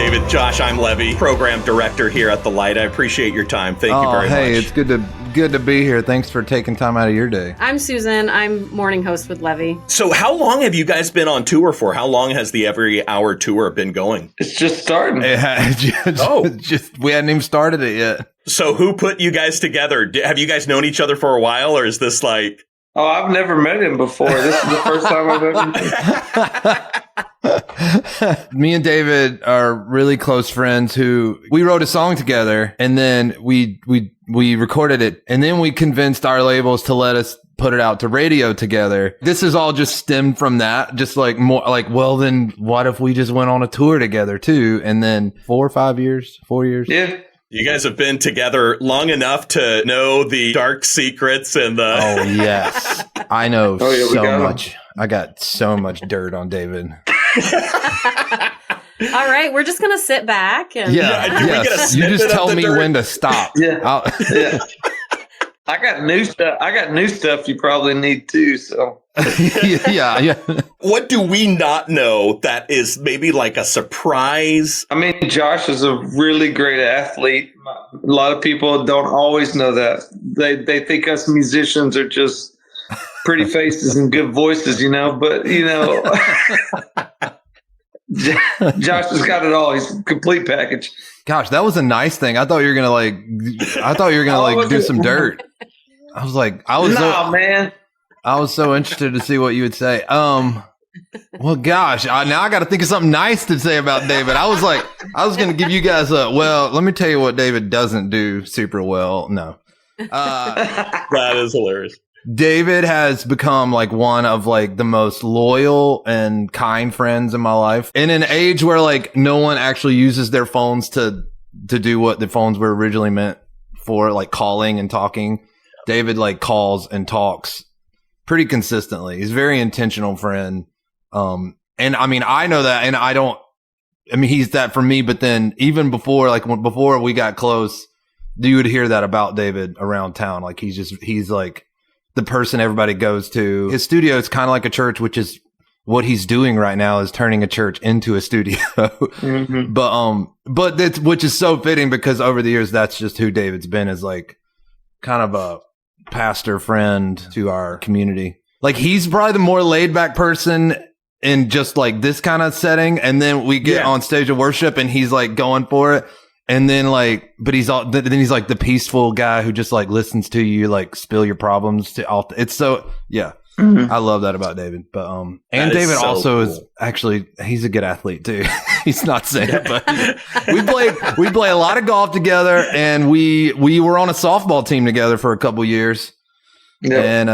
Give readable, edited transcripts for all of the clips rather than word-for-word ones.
David. Josh, I'm Leevi, program director here at The Light. I appreciate your time. Thank you very much. Hey, it's good to be here. Thanks for taking time out of your day. I'm Susan. I'm morning host with Leevi. So how long have you guys been on tour for? How long has the Every Hour tour been going? It's just starting. We hadn't even started it yet. So who put you guys together? Have you guys known each other for a while, or is this like... Oh, I've never met him before. This is the first time I've ever met him. Me and David are really close friends who we wrote a song together, and then we recorded it, and then we convinced our labels to let us put it out to radio together. This is all just stemmed from that. Just like more like, well, then what if we just went on a tour together too? And then 4 years. Yeah. You guys have been together long enough to know the dark secrets and the... Oh, yes. I know so much. I got so much dirt on David. All right, we're just going to sit back. And we get a you just tell me dirt? when to stop. Yeah. Yeah. I got new stuff you probably need too, so... yeah. What do we not know that is maybe like a surprise? I mean, Josh is a really great athlete. A lot of people don't always know that. They think us musicians are just pretty faces and good voices, but Josh has got it all. He's a complete package. Gosh, that was a nice thing. I thought you were gonna do some dirt. Man. I was so interested to see what you would say. Well, gosh, now I got to think of something nice to say about David. I was going to give you guys let me tell you what David doesn't do super well. No. That is hilarious. David has become like one of like the most loyal and kind friends in my life. In an age where like no one actually uses their phones to do what the phones were originally meant for, like calling and talking. David like calls and talks pretty consistently. He's a very intentional friend. And I mean, I know that, and he's that for me, but then even before we got close, you would hear that about David around town. Like he's like the person everybody goes to. His studio is kind of like a church, which is what he's doing right now, is turning a church into a studio. Mm-hmm. But that's, which is so fitting because over the years, that's just who David's been, is like kind of a pastor friend to our community. Like he's probably the more laid back person in just like this kind of setting, and then we get on stage of worship and he's like going for it, and then like but he's like the peaceful guy who just like listens to you like spill your problems it's so I love that about David. But and David so also cool. Is actually, he's a good athlete too. He's not saying it, but we play a lot of golf together, and we were on a softball team together for a couple years. Yep. And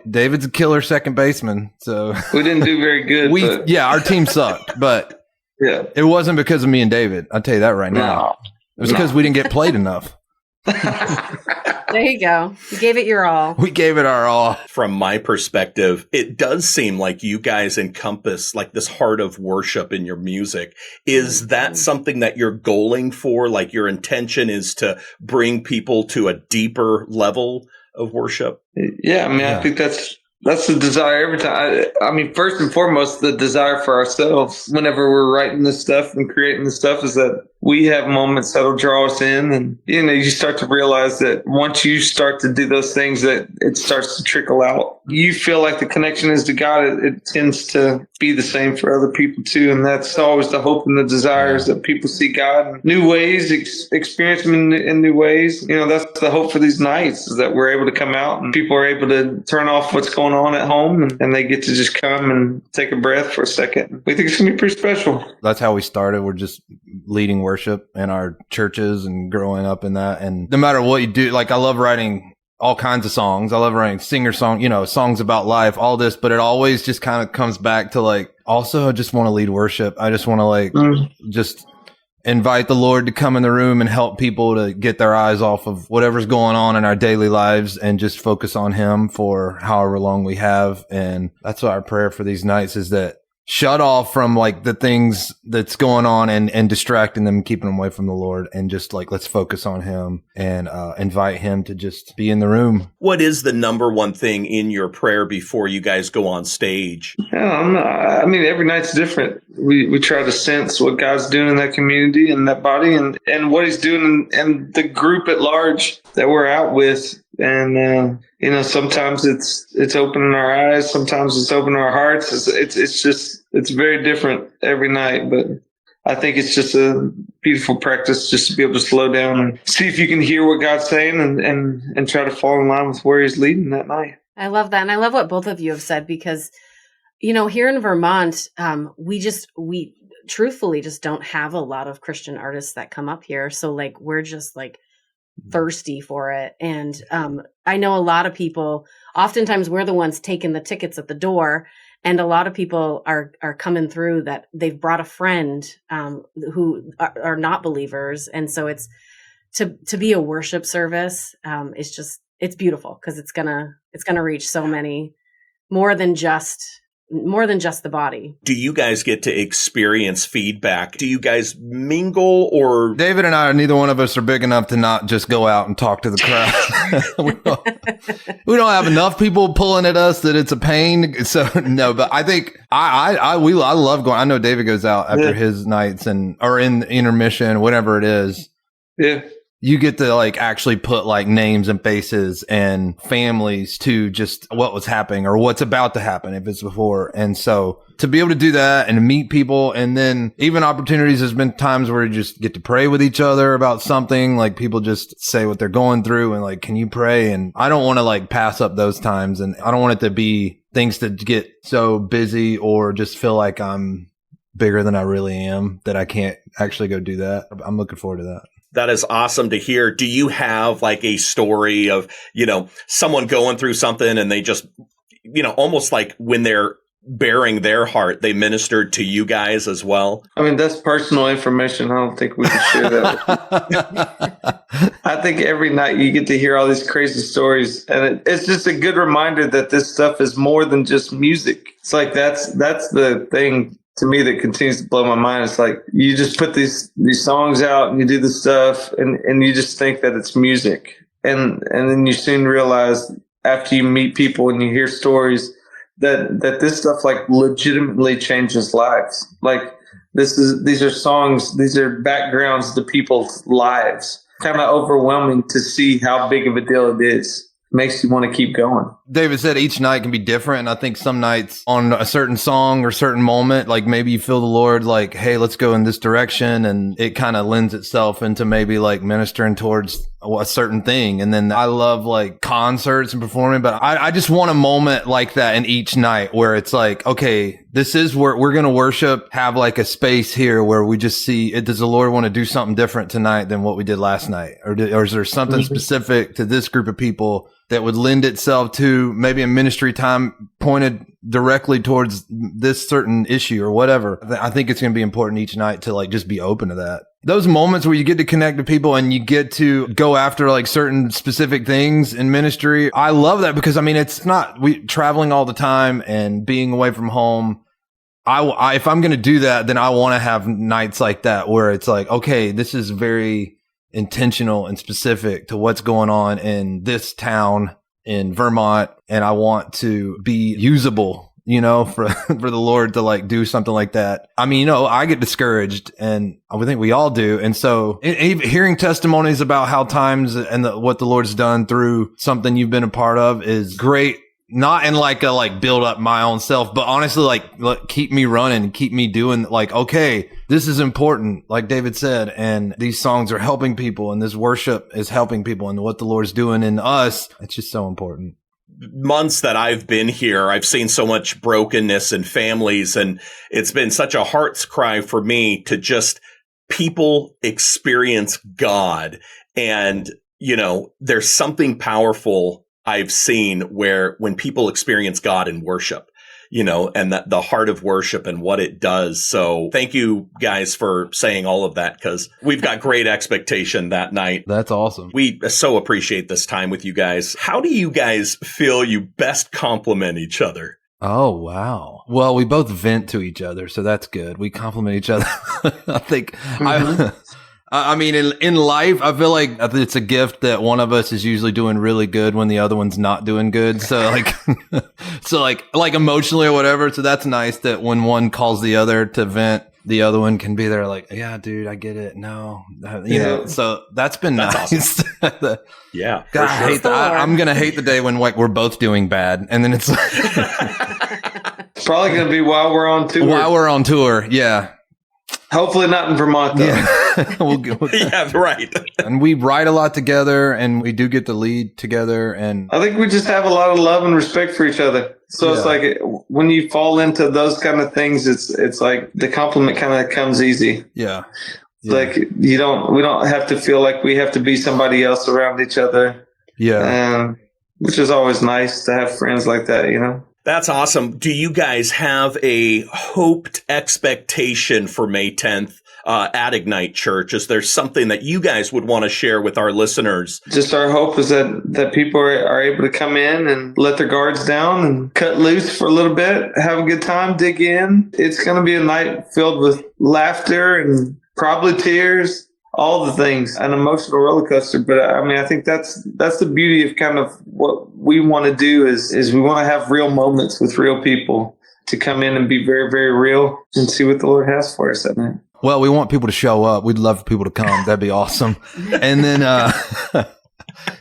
David's a killer second baseman. So we didn't do very good. Our team sucked, but it wasn't because of me and David. I'll tell you that right now. It was because we didn't get played enough. There you go. You gave it your all. We gave it our all. From my perspective, it does seem like you guys encompass like this heart of worship in your music. Is that something that you're goaling for? Like your intention is to bring people to a deeper level of worship? Yeah, I mean, I think that's the desire every time. I mean, first and foremost, the desire for ourselves whenever we're writing this stuff and creating this stuff is that we have moments that'll draw us in. And, you start to realize that once you start to do those things, that it starts to trickle out. You feel like the connection is to God. It tends to be the same for other people too. And that's always the hope and the desire is that people see God in new ways, experience Him in new ways. That's the hope for these nights, is that we're able to come out and people are able to turn off what's going on at home and they get to just come and take a breath for a second. We think it's going to be pretty special. That's how we started. We're just leading worship in our churches and growing up in that. And no matter what you do, like I love writing all kinds of songs. I love writing singer song, songs about life, all this, but it always just kind of comes back to like, also I just want to lead worship. I just want to like, just invite the Lord to come in the room and help people to get their eyes off of whatever's going on in our daily lives and just focus on Him for however long we have. And that's our prayer for these nights, is that shut off from like the things that's going on and distracting them, keeping them away from the Lord, and just like, let's focus on him and invite him to just be in the room. What is the number one thing in your prayer before you guys go on stage? I mean, every night's different. We try to sense what God's doing in that community and that body, and what he's doing in the group at large that we're out with. And sometimes it's opening our eyes, sometimes it's opening our hearts. It's very different every night, but I think it's just a beautiful practice just to be able to slow down and see if you can hear what God's saying and try to fall in line with where he's leading that night. I love that. And I love what both of you have said, because, here in Vermont, we truthfully just don't have a lot of Christian artists that come up here. So like, we're just like thirsty for it. And I know a lot of people, oftentimes we're the ones taking the tickets at the door, and a lot of people are coming through that they've brought a friend who are not believers. And so it's to be a worship service. It's beautiful, because it's gonna reach so many more than just the body. Do you guys get to experience feedback? Do you guys mingle, or? David and I, neither one of us are big enough to not just go out and talk to the crowd. we don't have enough people pulling at us that it's a pain. So no, but I think I love going. I know David goes out after his nights or in intermission, whatever it is. Yeah. You get to like actually put like names and faces and families to just what was happening or what's about to happen if it's before. And so to be able to do that and meet people, and then even opportunities, there's been times where you just get to pray with each other about something, like people just say what they're going through and like, can you pray? And I don't want to like pass up those times, and I don't want it to be things to get so busy or just feel like I'm bigger than I really am that I can't actually go do that. I'm looking forward to that. That is awesome to hear. Do you have like a story of, someone going through something and they just, almost like when they're bearing their heart, they ministered to you guys as well? I mean, that's personal information. I don't think we can share that. I think every night you get to hear all these crazy stories, and it's just a good reminder that this stuff is more than just music. It's like, that's the thing to me that continues to blow my mind. It's like you just put these songs out and you do this stuff and you just think that it's music. And then you soon realize after you meet people and you hear stories that this stuff like legitimately changes lives. Like these are songs, these are backgrounds to people's lives. Kind of overwhelming to see how big of a deal it is. Makes you want to keep going. David said each night can be different. And I think some nights on a certain song or certain moment, like maybe you feel the Lord like, hey, let's go in this direction. And it kind of lends itself into maybe like ministering towards a certain thing. And then I love like concerts and performing, but I just want a moment like that in each night where it's like, okay, this is where we're going to worship, have like a space here where we just see it. Does the Lord want to do something different tonight than what we did last night? Or is there something specific to this group of people that would lend itself to maybe a ministry time pointed directly towards this certain issue or whatever? I think it's going to be important each night to like just be open to that. Those moments where you get to connect to people and you get to go after like certain specific things in ministry. I love that, because I mean, it's not we traveling all the time and being away from home. I if I'm going to do that, then I want to have nights like that where it's like, okay, this is very intentional and specific to what's going on in this town in Vermont. And I want to be usable, for the Lord to like do something like that. I mean, I get discouraged, and I would think we all do. And so hearing testimonies about how times and what the Lord's done through something you've been a part of is great. Not in like a build up my own self, but honestly, like keep me running, keep me doing like, okay, this is important, like David said, and these songs are helping people, and this worship is helping people, and what the Lord's doing in us, it's just so important. Months that I've been here, I've seen so much brokenness in families, and it's been such a heart's cry for me to just people experience God. And, there's something powerful I've seen where when people experience God in worship, and that the heart of worship and what it does. So thank you guys for saying all of that, because we've got great expectation that night. That's awesome. We so appreciate this time with you guys. How do you guys feel you best complement each other? Oh, wow. Well, we both vent to each other, so that's good. We compliment each other. I think I mean, in life, I feel like it's a gift that one of us is usually doing really good when the other one's not doing good. So like emotionally or whatever. So that's nice that when one calls the other to vent, the other one can be there like, yeah, dude, I get it. No, you know, so that's been nice. Awesome. Yeah. God, I hate that. I'm going to hate the day when like we're both doing bad. And then it's It's probably going to be while we're on tour. While we're on tour. Yeah. Hopefully not in Vermont, though. Yeah. We'll go with that. Yeah, right. And we write a lot together, and we do get to lead together. And I think we just have a lot of love and respect for each other. So it's like when you fall into those kind of things, it's like the compliment kind of comes easy. Yeah. Like we don't have to feel like we have to be somebody else around each other. Yeah. Which is always nice to have friends like that, you know? That's awesome. Do you guys have a hoped expectation for May 10th at Ignite Church? Is there something that you guys would want to share with our listeners? Just our hope is that people are able to come in and let their guards down and cut loose for a little bit, have a good time, dig in. It's going to be a night filled with laughter and probably tears. All the things, an emotional roller coaster. But I mean, I think that's the beauty of kind of what we want to do is we want to have real moments with real people to come in and be very, very real and see what the Lord has for us that night. Well, we want people to show up. We'd love for people to come. That'd be awesome. And then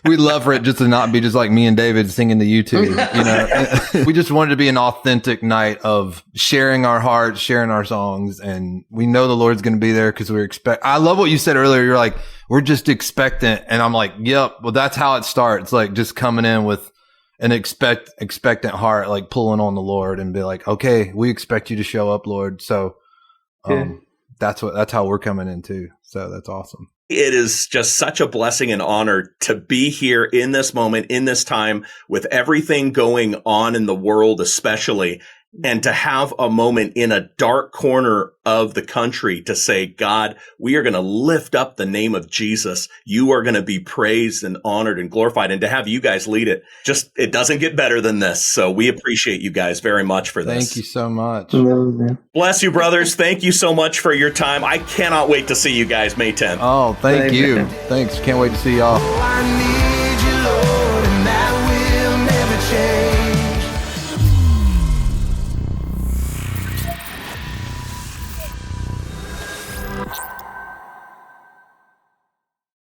we'd love for it just to not be just like me and David singing to YouTube. You know, we just wanted to be an authentic night of sharing our hearts, sharing our songs, and we know the Lord's going to be there because we're I love what you said earlier. You're like, we're just expectant, and I'm like, yep. Well, that's how it starts. Like just coming in with an expectant heart, like pulling on the Lord, and be like, okay, we expect you to show up, Lord. So, that's how we're coming in too. So that's awesome. It is just such a blessing and honor to be here in this moment, in this time, with everything going on in the world, especially, and to have a moment in a dark corner of the country to say, God, we are going to lift up the name of Jesus. You are going to be praised and honored and glorified. And to have you guys lead it, just, it doesn't get better than this. So we appreciate you guys very much for this. Thank you so much. Bless you, brothers. Thank you so much for your time. I cannot wait to see you guys May 10th. Oh, thank you. Thanks. Can't wait to see y'all.